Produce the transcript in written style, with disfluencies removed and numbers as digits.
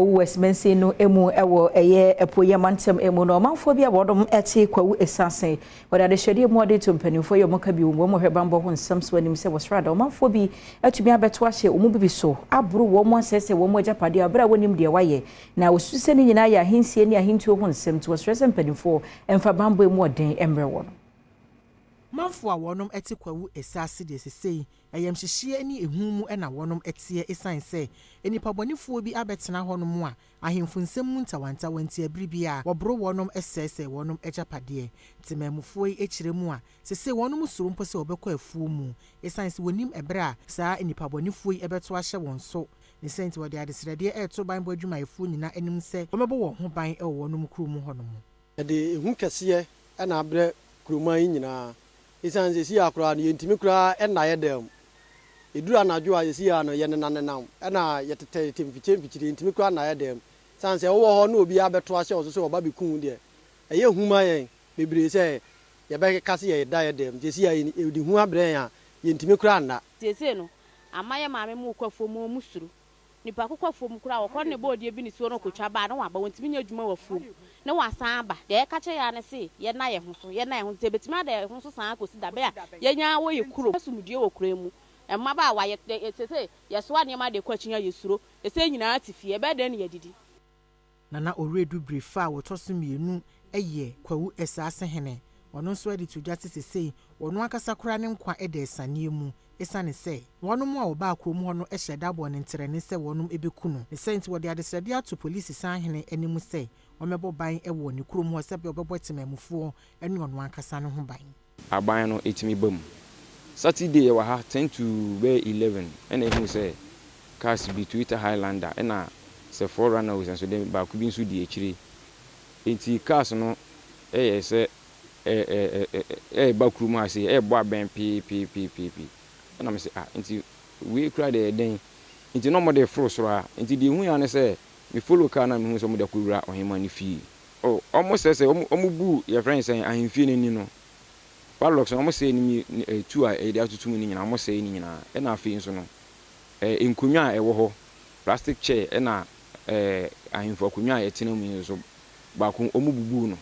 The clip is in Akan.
West no emu ewo eye epoye mantem emu no manfo bia bodom ete Kwawu Esaase wada de hwede mu ade to mpanimfo ye moka bi wo mo hwebambo ho nsam so anim se wosrada manfo bi atumi abeto ahye omu bibi so abro wo mo asese wo mo agapade abra wonim de waye na osuse ni nyina ya ahensie ni ahentuo ho nsam to wosrese mpanimfo emfa bambo emu oden emre wo no manfo a wonom ete Kwawu Esaase de sesei ayam hyehye ni ehumu na wonom ete esan se enipa bonifo bi abetena honom a ahemfo nsem mu ntawanta wanti abribia wobro wonom esese wonom ejapade temamufo yi ekire mu a sesei wonom suru mpo se obekọ afuo mu esan se wonim ebra saa enipa bonifo yi ebeto ahye won so ne senti wode adesrede eto banbo adwumayefo nyina anim se omebo wo ho ban e wonom kurum honom de ehu kese na abre kuruman nyina Esaase si akra no yentimi kra na yedam eduru anadwo a yesi ya no ye nenanenam na yetete temfiche yentimi kra na yedam sanse wo ho no obi abeto ahye oso so oba bekun de eye huma yen bebre se ye be kase ye da yedam yesi ya edi hu abre ya yentimi kra na sese no amaye maame mu kwafo mu musuru nipa kwafo mu kra wo ne body bi ni so no kotwa ba na wa ba wontimi nya adwuma wafu ne wasan ba de ka che ya ne se ye na ye ho so ye na ye ho te betimi ada ho so san akosi da be a ye nya wo ye kuro asumdie wo kura mu emma ba wa ye sese ye so ane ma de kwachinya yesuro ese nyina atifie be de ne ye didi nana oredu brifa wo toso mienu eye Kwawu Esaase hene wono so adi to jati sesei wono akasa kura ne nkwa ede esane mu esane se wonom a oba akrom ho no ehye dabo ne nterene se wonom ebekuno ne senti wode adesrede ato police san hene animu se omebo ban ewo ne krom ho se be obebo temamufo ene ono akasa ne ho ban aban no etimi bam Saturday ye wa ha 10 to 11 ene ehu se cars bi Twitter Highlander ena se forerunner we so dem ba ku bi nso di ekire enti cars no se ba krum ha se bo aben pi na me se enti we kra de den enti no mo de fro so a enti di hu ya ne se me follow car na me hu so mo de kura ohema ne fi almost say omo bu your friends say ahemfie ne ni no Parlox no mo say ni tu a e de atutum ni nyina mo say ni nyina e na afi nso no enkunwa e wo ho plastic chair e na ahemfo akunwa e tena mu nso ba ko omo bubu no